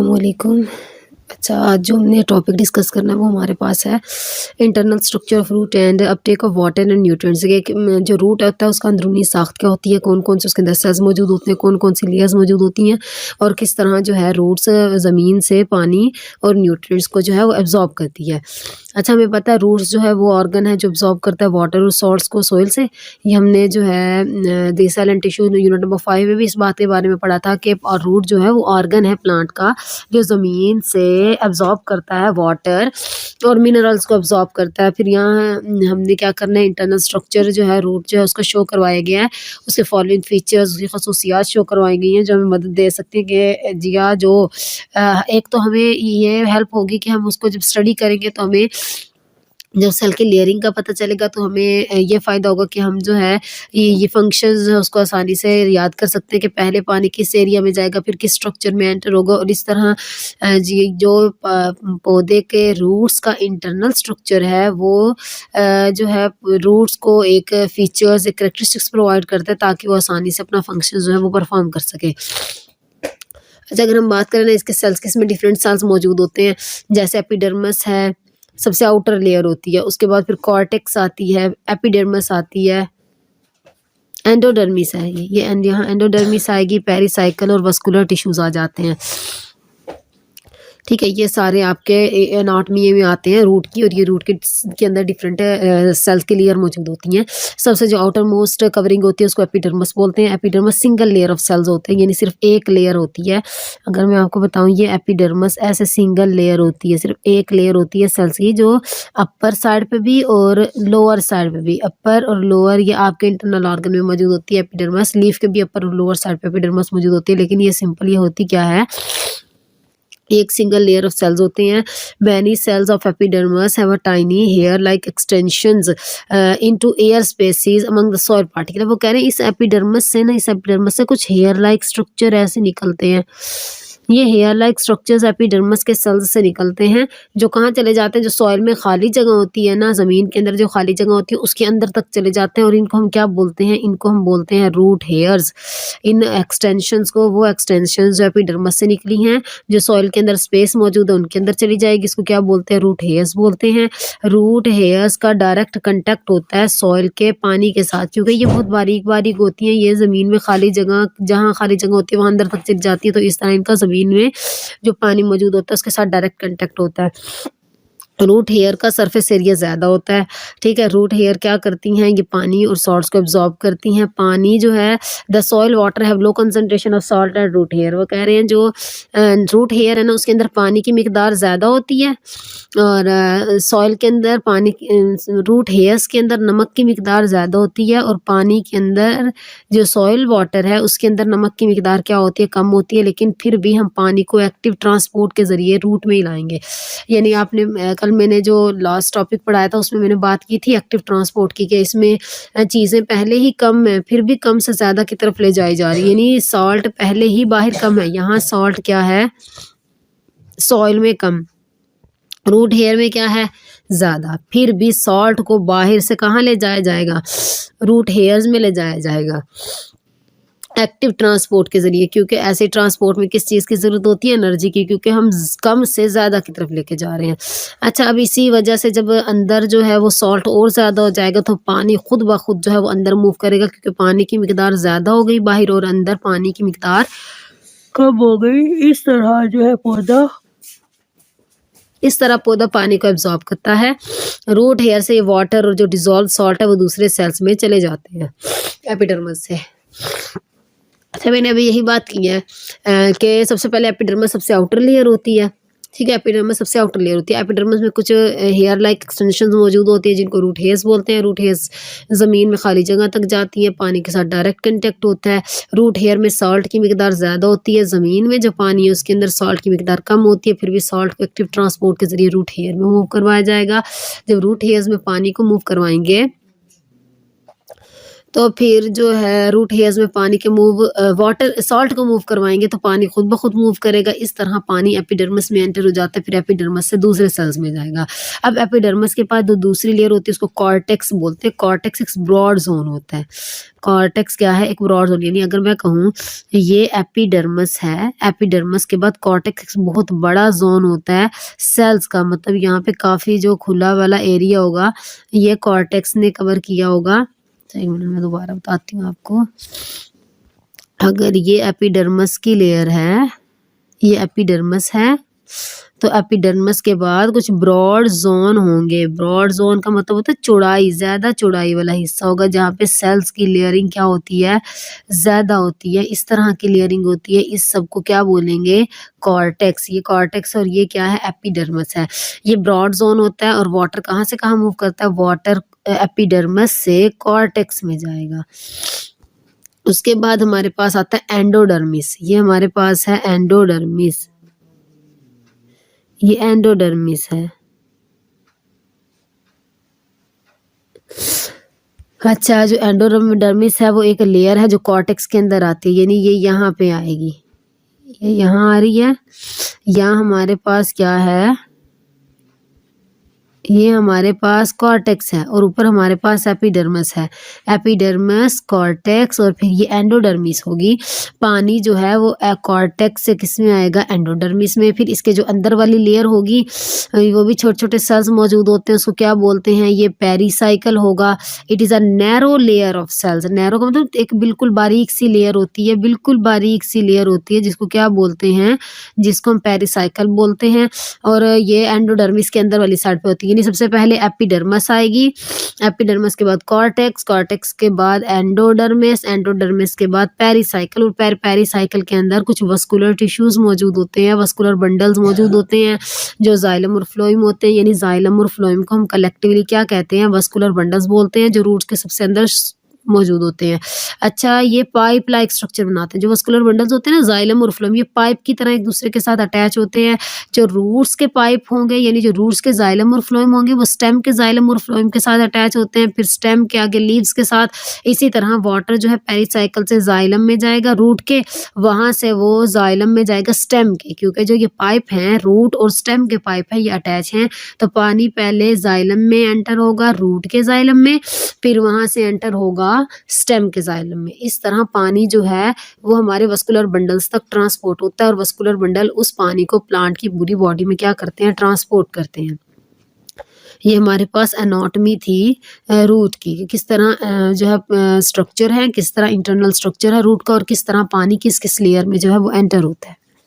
अस्सलामुअलैकुम। अच्छा, आज जो हमने टॉपिक डिस्कस करना है वो हमारे पास है internal structure of root and uptake of water and nutrients. जो रूट होता है उसका अंदरूनी साख्त क्या होती है, कौन-कौन से उसके अंदर सेल्स मौजूद होते हैं, कौन-कौन सी लेयर्स मौजूद होती हैं और किस तरह जो है रूट्स ज़मीन से पानी और न्यूट्रिएंट्स को जो है वो एब्ज़ॉर्ब करती है। अच्छा, हमें पता है रूट्स जो है वो ऑर्गन है जो एब्ज़ॉर्ब करता है वाटर और सॉल्ट्स को सॉइल से। ये हमने जो है the cell and tissue unit number 5 में भी इस बात के बारे में पढ़ा था कि रूट जो है वो ऑर्गन है प्लांट का जो ज़मीन से एब्ज़ॉर्ब करता है वाटर और मिनरल्स को एब्ज़ॉर्ब करता है। फिर यहाँ हमने क्या करना है, इंटरनल स्ट्रक्चर जो है रूट जो है उसका शो करवाया गया है। उसके फॉलोइंग फीचर्स, उसकी खसूसियात शो करवाई गई हैं जो हमें मदद दे सकती है कि जिया जो एक तो हमें ये हेल्प होगी कि हम उसको जब स्टडी करेंगे तो हमें जब सेल की लेयरिंग का पता चलेगा तो हमें ये फ़ायदा होगा कि हम जो है ये फंक्शंस है उसको आसानी से याद कर सकते हैं कि पहले पानी किस एरिया में जाएगा, फिर किस स्ट्रक्चर में एंटर होगा और इस तरह जी जो पौधे के रूट्स का इंटरनल स्ट्रक्चर है वो जो है रूट्स को एक फीचर्स, एक कैरेक्टरिस्टिक्स प्रोवाइड करता है ताकि वो आसानी से अपना फंक्शन जो है वो परफॉर्म कर सके। अच्छा, अगर हम बात करें ना इसके सेल्स के, इसमें डिफरेंट सेल्स मौजूद होते हैं जैसे एपिडर्मिस है, सबसे आउटर लेयर होती है, उसके बाद फिर कॉर्टेक्स आती है, एपिडर्मिस आती है, एंडोडर्मिस आएगी, यहाँ एंडोडर्मिस आएगी, पेरिसाइकल और वस्कुलर टिश्यूज आ जाते हैं। ठीक है, ये सारे आपके एनाटॉमी में आते हैं रूट की, और ये रूट के अंदर डिफरेंट सेल्स की लेयर मौजूद होती हैं। सबसे जो आउटर मोस्ट कवरिंग होती है उसको एपिडर्मिस बोलते हैं। Epidermis single layer of cells होते हैं, यानी सिर्फ एक लेयर होती है। अगर मैं आपको बताऊं, ये एपिडर्मिस ऐसे सिंगल लेयर होती है, सिर्फ एक लेयर होती है सेल्स की, जो अपर साइड पे भी और लोअर साइड पे भी, अपर और लोअर ये आपके इंटरनल ऑर्गन में मौजूद होती है। एपिडर्मिस लीफ के भी अपर और लोअर साइड पे एपिडर्मिस मौजूद होती है, लेकिन ये सिंपल ये होती क्या है, एक सिंगल लेयर ऑफ सेल्स होते हैं। Many cells of epidermis have a tiny hair like extensions into air spaces among the soil particle. वो कह रहे हैं इस एपिडर्मिस से कुछ हेयर लाइक स्ट्रक्चर ऐसे निकलते हैं। ये हेयर लाइक स्ट्रक्चर्स एपिडर्मिस के सेल्स से निकलते हैं जो कहाँ चले जाते हैं, जो सॉइल में खाली जगह होती है ना, ज़मीन के अंदर जो खाली जगह होती है उसके अंदर तक चले जाते हैं, और इनको हम क्या बोलते हैं, इनको हम बोलते हैं रूट हेयर्स। इन एक्सटेंशंस को, वो एक्सटेंशंस जो एपिडर्मिस से निकली हैं, जो सॉइल के अंदर स्पेस मौजूद है उनके अंदर चली जाएगी, इसको क्या बोलते हैं, रूट हेयर्स बोलते हैं। रूट हेयर्स का डायरेक्ट कंटेक्ट होता है सॉइल के पानी के साथ, क्योंकि ये बहुत बारीक बारीक होती हैं, ये ज़मीन में खाली जगह, जहाँ खाली जगह होती है वहाँ अंदर तक चली जाती है, तो इस तरह इनका ज़मीन में जो पानी मौजूद होता है उसके साथ डायरेक्ट कांटेक्ट होता है। रूट हेयर का सरफेस एरिया ज़्यादा होता है। ठीक है, रूट हेयर क्या करती हैं, ये पानी और सॉल्ट्स को एब्जॉर्ब करती हैं। पानी जो है, the soil water have low concentration of salt and root hair. वो कह रहे हैं जो रूट हेयर है ना उसके अंदर पानी की मिकदार ज़्यादा होती है, और सॉइल के अंदर पानी रूट हेयर्स के अंदर नमक की मिकदार ज़्यादा होती है, और पानी के अंदर जो सॉइल वाटर है उसके अंदर नमक की मिकदार क्या होती है, कम होती है। लेकिन फिर भी हम पानी को एक्टिव ट्रांसपोर्ट के ज़रिए रूट में ही लाएंगे। यानी आपने कल मैंने जो लास्ट टॉपिक पढ़ाया था उसमें मैंने बात की थी एक्टिव ट्रांसपोर्ट की, कि इसमें चीज़ें पहले ही कम है फिर भी कम से ज़्यादा की तरफ ले जाई जा रही है, यानी सॉल्ट पहले ही बाहर कम है, यहाँ सॉल्ट क्या है, सॉइल में कम, रूट हेयर में क्या है, ज़्यादा। फिर भी सॉल्ट को बाहर से कहाँ ले जाया जाएगा, रूट हेयर्स में ले जाया जाएगा एक्टिव ट्रांसपोर्ट के ज़रिए, क्योंकि ऐसे ट्रांसपोर्ट में किस चीज़ की ज़रूरत होती है, एनर्जी की, क्योंकि हम कम से ज़्यादा की तरफ लेके जा रहे हैं। अच्छा, अब इसी वजह से जब अंदर जो है वो सॉल्ट और ज़्यादा हो जाएगा तो पानी खुद ब खुद जो है वो अंदर मूव करेगा, क्योंकि पानी की मिकदार ज़्यादा हो गई बाहर और अंदर पानी की मिकदार कम हो गई। इस तरह पौधा पानी को एब्जॉर्ब करता है। रूट हेयर से ये वाटर और जो डिजॉल्व सॉल्ट है वो दूसरे सेल्स में चले जाते हैं एपिडर्मिस से। अच्छा, मैंने अभी यही बात की है कि सबसे पहले एपिडर्मिस सबसे आउटर लेयर होती है। ठीक है, एपिडर्मिस सबसे आउटर लेयर होती है। एपिडर्मिस में कुछ हेयर लाइक एक्सटेंशंस मौजूद होती है जिनको रूट हेयर्स बोलते हैं। रूट हेयर्स ज़मीन में खाली जगह तक जाती है, पानी के साथ डायरेक्ट कंटेक्ट होता है। रूट हेयर में सॉल्ट की मिकदार ज़्यादा होती है, ज़मीन में जो पानी है उसके अंदर सॉल्ट की मिकदार कम होती है, फिर भी सॉल्ट को एक्टिव ट्रांसपोर्ट के ज़रिए रूट हेयर में मूव करवाया जाएगा। जब रूट हेयर्स में पानी को मूव करवाएंगे तो फिर जो है रूट हेयर्स में पानी के वाटर सॉल्ट को मूव करवाएंगे तो पानी खुद ब खुद मूव करेगा। इस तरह पानी एपिडर्मिस में एंटर हो जाता है, फिर एपिडर्मिस से दूसरे सेल्स में जाएगा। अब एपिडर्मिस के पास जो दूसरी लेयर होती है उसको कॉर्टेक्स बोलते हैं। कॉर्टेक्स एक ब्रॉड जोन होता है। कॉर्टेक्स क्या है? एक ब्रॉड जोन। यानी अगर मैं कहूँ ये एपिडर्मिस है, एपिडर्मिस के बाद कॉर्टेक्स बहुत बड़ा जोन होता है सेल्स का, मतलब यहाँ पे काफ़ी जो खुला वाला एरिया होगा ये कॉर्टेक्स ने कवर किया होगा। एक मिनट में दोबारा बताती हूँ आपको। अगर ये एपिडर्मिस की लेयर है, ये एपिडर्मिस है, तो एपिडर्मिस के बाद कुछ ब्रॉड जोन होंगे। ब्रॉड जोन का मतलब होता है चौड़ाई, ज़्यादा चौड़ाई वाला हिस्सा होगा जहाँ पे सेल्स की लेयरिंग क्या होती है? ज़्यादा होती है। इस तरह की लेयरिंग होती है। इस सब को क्या बोलेंगे? कॉर्टेक्स। ये कॉर्टेक्स और ये क्या है? एपिडर्मिस है। ये ब्रॉड जोन होता है और वाटर कहाँ से कहाँ मूव करता है? वाटर एपिडर्मिस से कॉर्टेक्स में जाएगा। उसके बाद हमारे पास आता है एंडोडर्मिस। ये हमारे पास है एंडोडर्मिस। ये एंडोडर्मिस है। अच्छा, जो एंडोडर्मिस है वो एक लेयर है जो कॉर्टेक्स के अंदर आती है, यानी ये यहाँ पे आएगी, ये यहाँ आ रही है। यहाँ हमारे पास क्या है? ये हमारे पास कॉर्टेक्स है और ऊपर हमारे पास एपिडर्मिस है। एपिडर्मिस, कॉर्टेक्स और फिर ये एंडोडर्मिस होगी। पानी जो है वो कॉर्टेक्स से किस में आएगा? एंडोडर्मिस में। फिर इसके जो अंदर वाली लेयर होगी वो भी छोटे छोटे सेल्स मौजूद होते हैं, उसको क्या बोलते हैं? ये पेरिसाइकल होगा। It is a narrow layer of cells. Narrow का मतलब एक बिल्कुल बारीक सी लेयर होती है, बिल्कुल बारीक सी लेयर होती है जिसको क्या बोलते हैं? जिसको हम पेरिसाइकल बोलते हैं। और ये एंडोडर्मिस के अंदर वाली साइड पे होती है। यानी सबसे पहले एपिडर्मिस आएगी, एपिडर्मिस के बाद कॉर्टेक्स, कॉर्टेक्स के बाद एंडोडर्मिस, एंडोडर्मिस के बाद पेरिसाइकल और पेरिसाइकल के अंदर कुछ वस्कुलर टिश्यूज मौजूद होते हैं, वस्कुलर बंडल्स मौजूद होते हैं जो जाइलम और फ्लोएम होते हैं। यानी जाइलम और फ्लोएम को हम कलेक्टिवली क्या कहते हैं? वस्कुलर बंडल्स बोलते हैं, जो रूट्स के सबसे अंदर मौजूद होते हैं। अच्छा, ये पाइप लाइक स्ट्रक्चर बनाते हैं। जो वस्कुलर बंडल्स होते हैं ना, जाइलम और फ्लोएम, ये पाइप की तरह एक दूसरे के साथ अटैच होते हैं। जो रूट्स के पाइप होंगे, यानी जो रूट्स के जाइलम और फ्लोएम होंगे, वो स्टेम के जाइलम और फ्लोएम के साथ अटैच होते हैं। फिर स्टेम के आगे लीव्स के साथ। इसी तरह वाटर जो है पेरिसाइकल से जाइलम में जाएगा रूट के, वहां से वो जाइलम में जाएगा स्टेम के, क्योंकि जो ये पाइप हैं रूट और स्टेम के पाइप है ये अटैच हैं। तो पानी पहले जाइलम में एंटर होगा, रूट के जाइलम में, फिर वहां से एंटर होगा स्टेम के जाइलम में। इस तरह पानी जो है वो हमारे वस्कुलर बंडल्स तक ट्रांसपोर्ट होता है और वस्कुलर बंडल उस पानी को प्लांट की पूरी बॉडी में क्या करते हैं? ट्रांसपोर्ट करते हैं। ये हमारे पास एनाटॉमी थी रूट की, कि किस तरह जो है स्ट्रक्चर है, किस तरह इंटरनल स्ट्रक्चर है रूट का और किस तरह पानी किस किस लेयर में जो है वो एंटर होता है।